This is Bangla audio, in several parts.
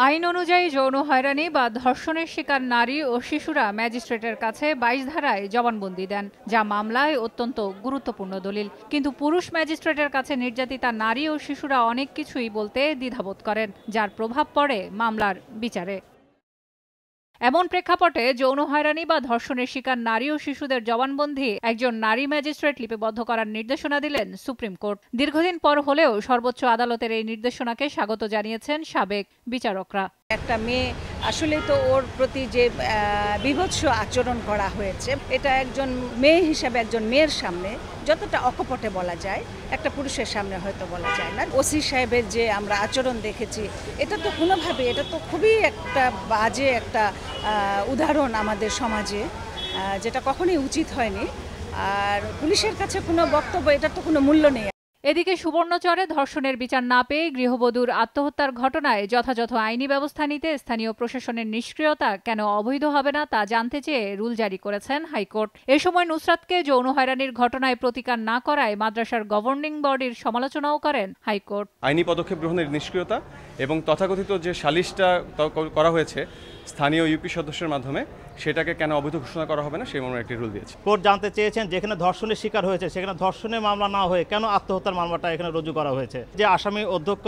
আইন অনুযায়ী যৌন হয়রানি বা ধর্ষণের শিকার নারী ও শিশুরা ম্যাজিস্ট্রেটের কাছে ২২ ধারায় জবানবন্দি দেন, যা মামলায় অত্যন্ত গুরুত্বপূর্ণ দলিল। কিন্তু পুরুষ ম্যাজিস্ট্রেটের কাছে নির্যাতিতা নারী ও শিশুরা অনেক কিছুই বলতে দ্বিধাবোধ করেন, যার প্রভাব পড়ে মামলার বিচারে। এমন প্রেক্ষাপটে যৌন হয়রানি বা ধর্ষণের শিকার নারী ও শিশুদের জবানবন্দি একজন নারী ম্যাজিস্ট্রেট লিপিবদ্ধ করার নির্দেশনা দিলেন সুপ্রিম কোর্ট। দীর্ঘদিন পর হলেও সর্বোচ্চ আদালতের এই নির্দেশনাকে স্বাগত জানিয়েছেন সাবেক বিচারকরা। একটা মেয়ে আসলে তো ওর প্রতি যে বিভৎস আচরণ করা হয়েছে, এটা একজন মেয়ে হিসেবে একজন মেয়ের সামনে যতটা অকপটে বলা যায়, একটা পুরুষের সামনে হয়তো বলা যায় না। ওসি সাহেবের যে আমরা আচরণ দেখেছি, এটা তো কোনোভাবে, এটা তো খুবই একটা বাজে একটা উদাহরণ আমাদের সমাজে, যেটা কখনোই উচিত হয়নি। আর পুলিশের কাছে কোনো বক্তব্য, এটার তো কোনো মূল্য নেই। এদিকে সুবর্ণচরে ধর্ষণের বিচার না পেয়ে গৃহবধূর আত্মহত্যার ঘটনায় যথাযথ আইনি ব্যবস্থা নিতে স্থানীয় প্রশাসনের নিষ্ক্রিয়তা কেন অবৈধ হবে না তা জানতে চেয়ে রুল জারি করেছেন হাইকোর্ট। এ সময় নুসরাতকে যৌন হয়রানির ঘটনায় প্রতিকার না করায় মাদ্রাসার গভর্নিং বডির সমালোচনাও করেন হাইকোর্ট। আইনি পদক্ষেপ গ্রহণের নিষ্ক্রিয়তা এবং তথাকথিত যে সালিশটা করা হয়েছে স্থানীয় ইউপি সদস্যের মাধ্যমে, সেটাকে কেন অবৈধ ঘোষণা করা হবে না সেই মর্মে একটি রুল দিয়েছে। কোর্ট জানতে চেয়েছেন যেখানে ধর্ষণের শিকার হয়েছে সেখানে ধর্ষণের মামলা না হয়ে কেন আত্মহত্যার মামলাটা এখানে রুজু করা হয়েছে। যে আসামি অধ্যক্ষ,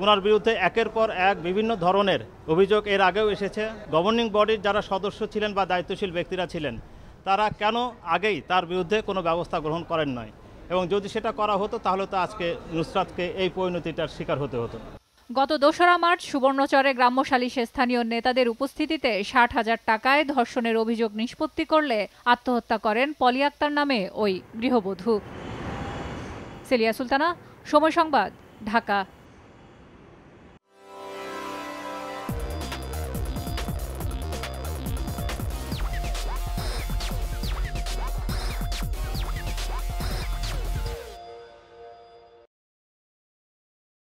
ওনার বিরুদ্ধে একের পর এক বিভিন্ন ধরনের অভিযোগ এর আগেও এসেছে। গভর্নিং বডির যারা সদস্য ছিলেন বা দায়িত্বশীল ব্যক্তিরা ছিলেন, তারা কেন আগেই তার বিরুদ্ধে কোনো ব্যবস্থা গ্রহণ করেন নয়, এবং যদি সেটা করা হতো তাহলে তো আজকে নুসরাতকে এই পরিণতিটার শিকার হতে হতো। গত ২রা মার্চ সুবর্ণচরে গ্রাম্য সালিশে স্থানীয় নেতাদের উপস্থিতিতে ৬০,০০০ টাকায় ধর্ষণের অভিযোগ নিষ্পত্তি করলে আত্মহত্যা করেন পলি আক্তার নামে ওই গৃহবধূ। সেলিয়া সুলতানা, সময় সংবাদ, ঢাকা।